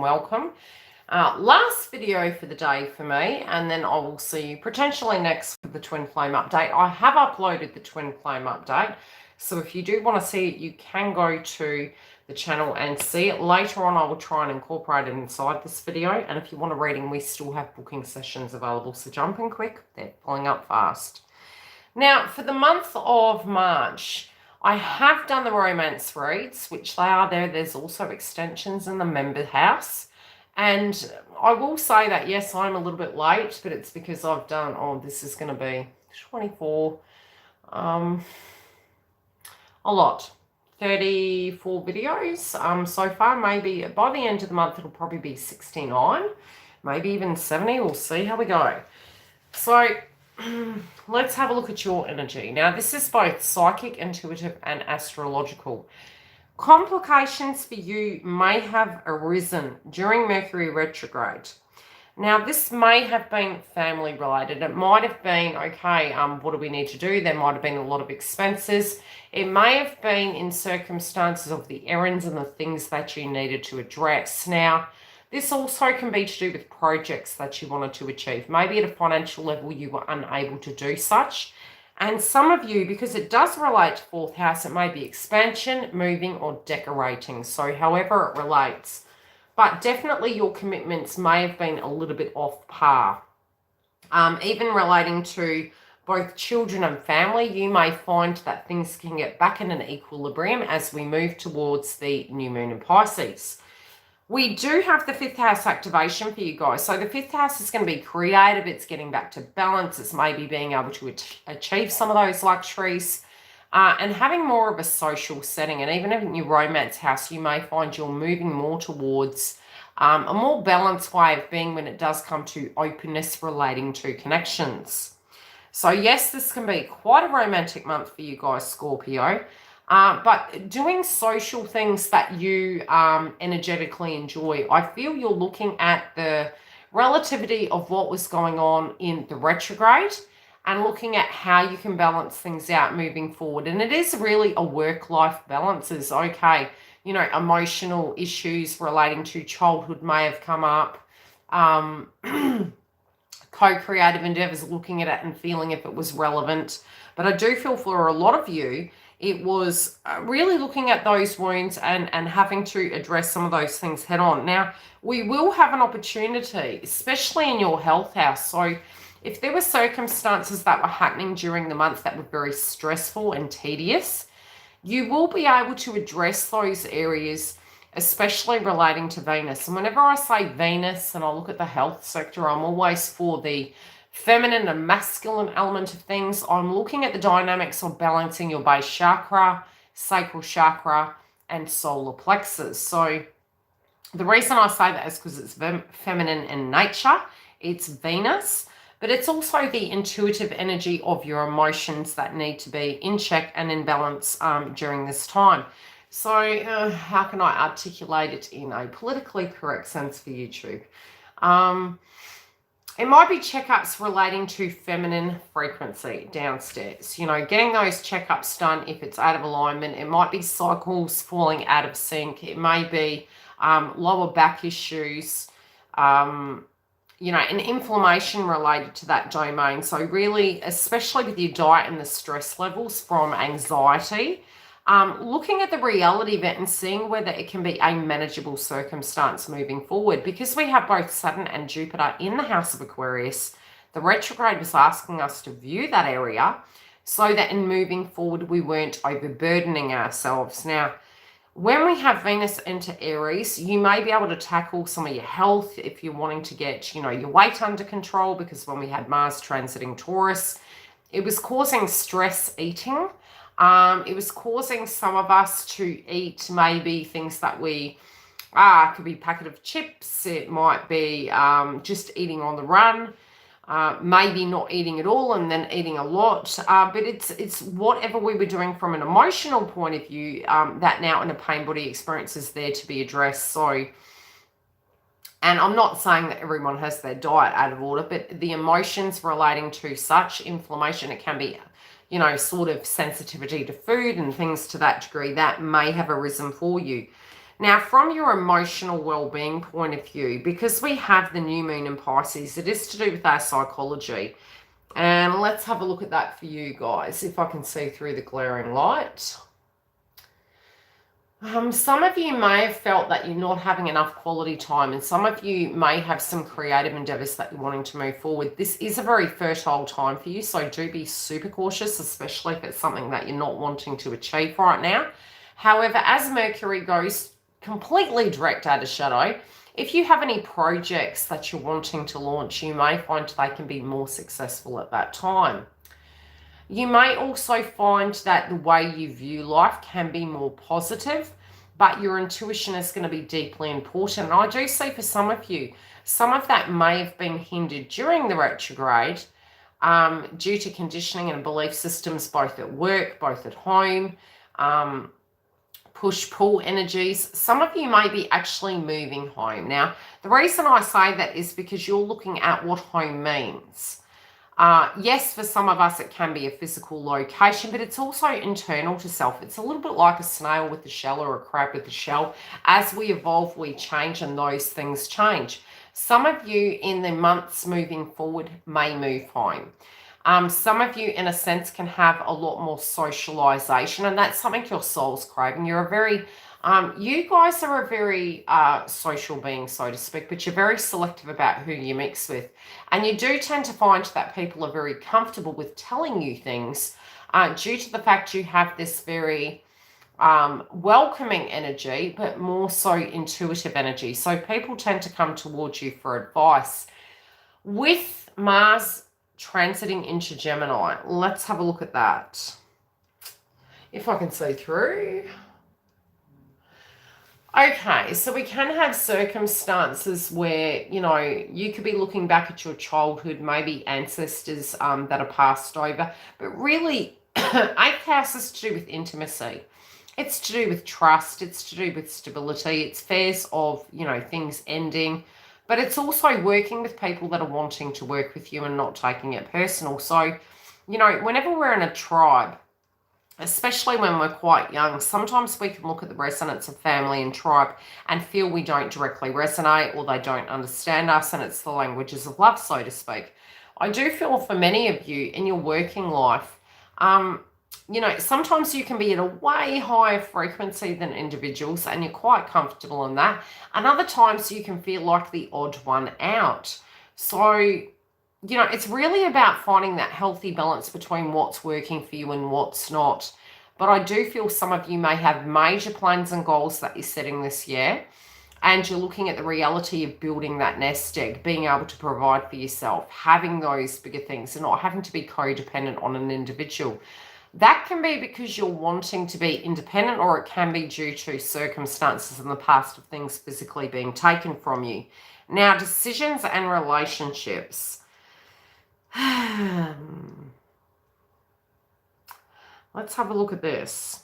welcome. Last video for the day for me, and then I will see you potentially next with the twin flame update. I have uploaded the twin flame update, so if you do want to see it, you can go to the channel and see it. Later on, I will try and incorporate it inside this video, and if you want a reading, we still have booking sessions available, so jump in quick. They're filling up fast. Now, for the month of March, I have done the romance reads, which they are there. There's also extensions in the member house. And I will say that, yes, I'm a little bit late, but it's because I've done, this is going to be 24, a lot, 34 videos so far. Maybe by the end of the month, it'll probably be 69, maybe even 70. We'll see how we go. So let's have a look at your energy. Now, this is both psychic, intuitive, and astrological. Complications for you may have arisen during Mercury retrograde. Now, this may have been family related. It might have been, okay, what do we need to do? There might have been a lot of expenses. It may have been in circumstances of the errands and the things that you needed to address. Now, this also can be to do with projects that you wanted to achieve. Maybe at a financial level, you were unable to do such. And some of you, because it does relate to fourth house, it may be expansion, moving, or decorating. So however it relates. But definitely your commitments may have been a little bit off par. Even relating to both children and family, you may find that things can get back in an equilibrium as we move towards the new moon in Pisces. We do have the fifth house activation for you guys. So the fifth house is going to be creative. It's getting back to balance. It's maybe being able to achieve some of those luxuries and having more of a social setting. And even in your romance house, you may find you're moving more towards a more balanced way of being when it does come to openness relating to connections. So yes, this can be quite a romantic month for you guys, Scorpio. But doing social things that you energetically enjoy, I feel you're looking at the relativity of what was going on in the retrograde and looking at how you can balance things out moving forward. And it is really a work-life balance. Is okay, you know, emotional issues relating to childhood may have come up. Co-creative endeavors, looking at it and feeling if it was relevant. But I do feel for a lot of you, it was really looking at those wounds and having to address some of those things head on. Now, we will have an opportunity, especially in your health house. So if there were circumstances that were happening during the month that were very stressful and tedious, you will be able to address those areas, especially relating to Venus. And whenever I say Venus and I look at the health sector, I'm always for the feminine and masculine element of things. I'm looking at the dynamics of balancing your base chakra, sacral chakra, and solar plexus. So the reason I say that is because it's feminine in nature. It's Venus, but it's also the intuitive energy of your emotions that need to be in check and in balance during this time. So how can I articulate it in a politically correct sense for YouTube? It might be checkups relating to feminine frequency downstairs. You know, getting those checkups done if it's out of alignment. It might be cycles falling out of sync. It may be lower back issues, you know, and inflammation related to that domain. So really, especially with your diet and the stress levels from anxiety, looking at the reality of it and seeing whether it can be a manageable circumstance moving forward. Because we have both Saturn and Jupiter in the house of Aquarius, the retrograde was asking us to view that area so that in moving forward, we weren't overburdening ourselves. Now, when we have Venus into Aries, you may be able to tackle some of your health if you're wanting to get, you know, your weight under control, because when we had Mars transiting Taurus, it was causing stress eating. It was causing some of us to eat maybe things that we, could be a packet of chips. It might be just eating on the run, maybe not eating at all and then eating a lot. But it's whatever we were doing from an emotional point of view that now in a pain body experience is there to be addressed. So, and I'm not saying that everyone has their diet out of order, but the emotions relating to such inflammation, it can be, you know, sort of sensitivity to food and things to that degree that may have arisen for you. Now, from your emotional well-being point of view, because we have the new moon in Pisces, it is to do with our psychology. And let's have a look at that for you guys, if I can see through the glaring light. Some of you may have felt that you're not having enough quality time, and some of you may have some creative endeavors that you're wanting to move forward. This is a very fertile time for you, so do be super cautious, especially if it's something that you're not wanting to achieve right now. However, as Mercury goes completely direct out of shadow, if you have any projects that you're wanting to launch, you may find they can be more successful at that time. You may also find that the way you view life can be more positive, but your intuition is going to be deeply important. And I do see for some of you, some of that may have been hindered during the retrograde due to conditioning and belief systems, both at work, both at home, push-pull energies. Some of you may be actually moving home. Now, the reason I say that is because you're looking at what home means. Yes, for some of us, it can be a physical location, but it's also internal to self. It's a little bit like a snail with a shell or a crab with a shell. As we evolve, we change, and those things change. Some of you in the months moving forward may move home. Some of you, in a sense, can have a lot more socialization, and that's something your soul's craving. You're a very you guys are a very social being, so to speak, but you're very selective about who you mix with. And you do tend to find that people are very comfortable with telling you things due to the fact you have this very welcoming energy, but more so intuitive energy. So people tend to come towards you for advice. With Mars transiting into Gemini, let's have a look at that. If I can see through. Okay, so we can have circumstances where, you know, you could be looking back at your childhood, maybe ancestors that are passed over, but really, 8th house is to do with intimacy. It's to do with trust. It's to do with stability. It's fears of, you know, things ending, but it's also working with people that are wanting to work with you and not taking it personal. So, you know, whenever we're in a tribe, especially when we're quite young, sometimes we can look at the resonance of family and tribe and feel we don't directly resonate or they don't understand us, and it's the languages of love, so to speak. I do feel for many of you in your working life, you know, sometimes you can be at a way higher frequency than individuals and you're quite comfortable in that. And other times you can feel like the odd one out. So, you know, it's really about finding that healthy balance between what's working for you and what's not. But I do feel some of you may have major plans and goals that you're setting this year, and you're looking at the reality of building that nest egg, being able to provide for yourself, having those bigger things and not having to be codependent on an individual. That can be because you're wanting to be independent, or it can be due to circumstances in the past of things physically being taken from you. Now, decisions and relationships. Let's have a look at this.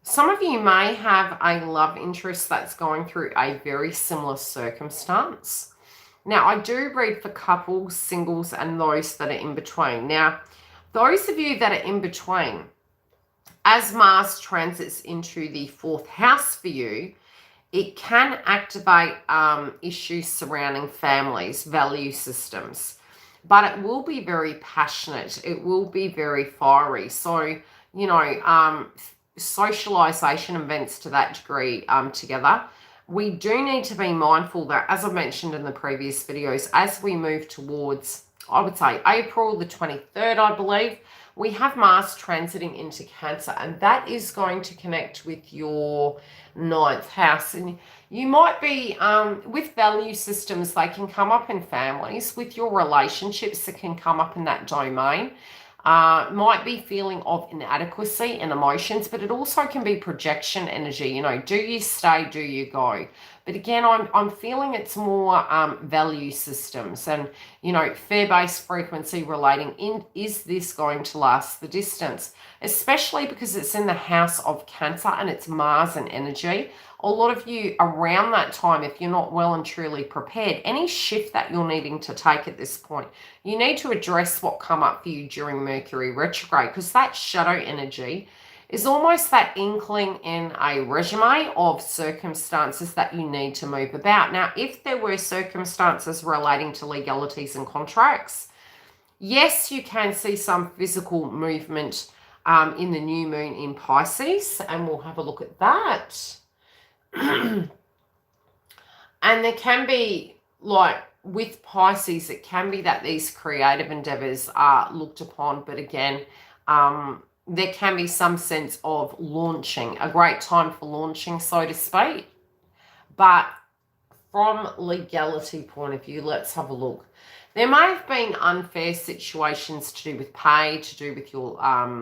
Some of you may have a love interest that's going through a very similar circumstance. Now, I do read for couples, singles, and those that are in between. Now, those of you that are in between, as Mars transits into the 4th house for you, it can activate issues surrounding families, value systems, but it will be very passionate. It will be very fiery. So, you know, socialization events to that degree together. We do need to be mindful that, as I mentioned in the previous videos, as we move towards, I would say, April the 23rd, I believe, we have Mars transiting into Cancer, and that is going to connect with your 9th house. And you might be, with value systems, they can come up in families. With your relationships, it can come up in that domain. Might be feeling of inadequacy and emotions, but it also can be projection energy. You know, do you stay, do you go? But again, I'm feeling it's more value systems and, you know, fear-based frequency relating in. Is this going to last the distance? Especially because it's in the house of Cancer and it's Mars and energy. A lot of you around that time, if you're not well and truly prepared, any shift that you're needing to take at this point, you need to address what come up for you during Mercury retrograde, because that shadow energy is almost that inkling in a resume of circumstances that you need to move about. Now, if there were circumstances relating to legalities and contracts, yes, you can see some physical movement in the new moon in Pisces, and we'll have a look at that. And there can be, like with Pisces, it can be that these creative endeavors are looked upon, but again, there can be some sense of launching, a great time for launching, so to speak. But from legality point of view, let's have a look. There may have been unfair situations to do with pay, to do with your, how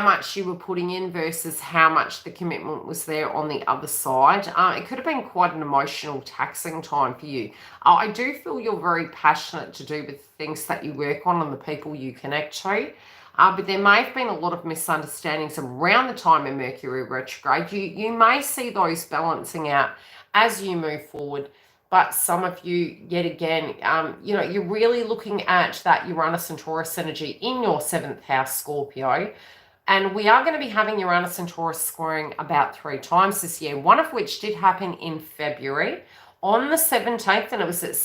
much you were putting in versus how much the commitment was there on the other side. It could have been quite an emotional, taxing time for you. I do feel you're very passionate to do with things that you work on and the people you connect to. But there may have been a lot of misunderstandings around the time of Mercury retrograde. You may see those balancing out as you move forward. But some of you, yet again, you're really looking at that Uranus and Taurus energy in your 7th house, Scorpio. And we are going to be having Uranus and Taurus squaring about 3 times this year, one of which did happen in February on the 17th, and it was at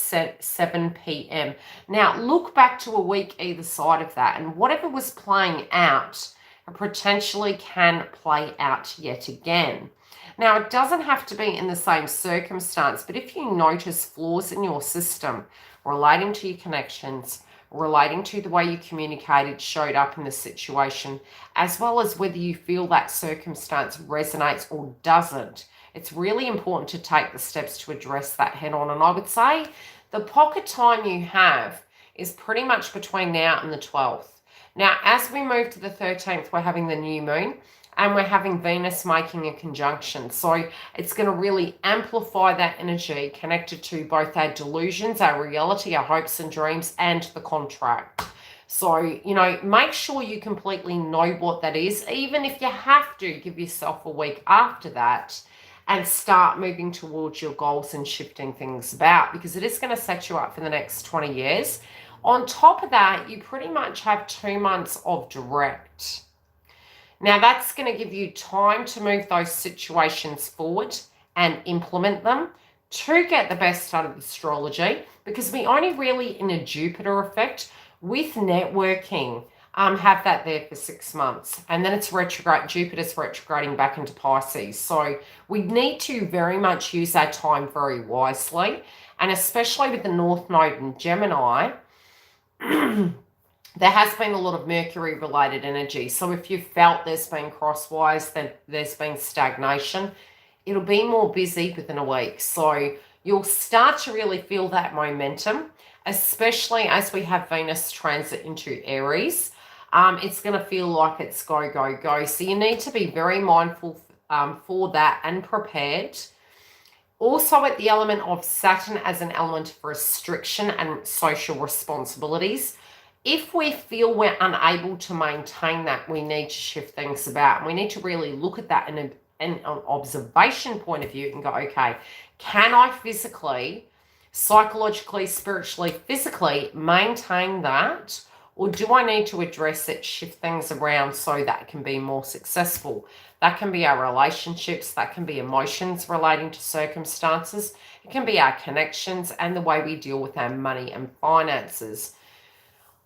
7 p.m. Now, look back to a week either side of that, and whatever was playing out potentially can play out yet again. Now, it doesn't have to be in the same circumstance, but if you notice flaws in your system relating to your connections, relating to the way you communicated, showed up in the situation, as well as whether you feel that circumstance resonates or doesn't, it's really important to take the steps to address that head on. And I would say the pocket time you have is pretty much between now and the 12th. Now, as we move to the 13th, we're having the new moon. And we're having Venus making a conjunction. So it's going to really amplify that energy connected to both our delusions, our reality, our hopes and dreams, and the contract. So, make sure you completely know what that is, even if you have to give yourself a week after that and start moving towards your goals and shifting things about, because it is going to set you up for the next 20 years. On top of that, you pretty much have 2 months of direct. Now, that's going to give you time to move those situations forward and implement them to get the best out of astrology, because we only really, in a Jupiter effect, with networking, have that there for 6 months. And then it's retrograde. Jupiter's retrograding back into Pisces. So we need to very much use our time very wisely. And especially with the North Node in Gemini, there has been a lot of Mercury-related energy. So if you felt there's been crosswise, then there's been stagnation, it'll be more busy within a week. So you'll start to really feel that momentum, especially as we have Venus transit into Aries. It's going to feel like it's go, go, go. So you need to be very mindful for that and prepared. Also at the element of Saturn as an element of restriction and social responsibilities. If we feel we're unable to maintain that, we need to shift things about. And we need to really look at that in an observation point of view and go, okay, can I physically, psychologically, spiritually, physically maintain that? Or do I need to address it, shift things around so that it can be more successful? That can be our relationships, that can be emotions relating to circumstances, it can be our connections and the way we deal with our money and finances.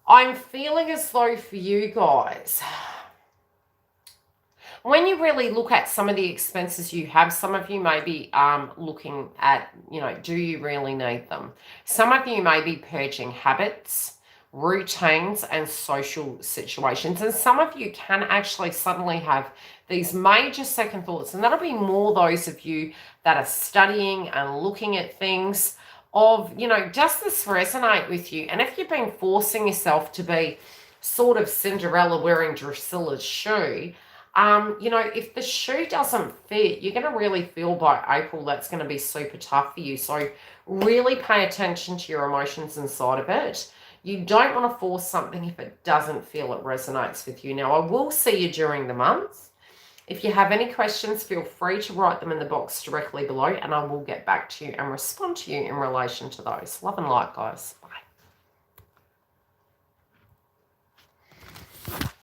I'm feeling as though for you guys, when you really look at some of the expenses you have, some of you may be looking at, do you really need them? Some of you may be purging habits, routines, and social situations. And some of you can actually suddenly have these major second thoughts. And that'll be more those of you that are studying and looking at things of, does this resonate with you? And if you've been forcing yourself to be sort of Cinderella wearing Drusilla's shoe, if the shoe doesn't fit, you're going to really feel by April that's going to be super tough for you. So really pay attention to your emotions inside of it. You don't want to force something if it doesn't feel it resonates with you. Now, I will see you during the month. If you have any questions, feel free to write them in the box directly below, and I will get back to you and respond to you in relation to those. Love and light, guys. Bye.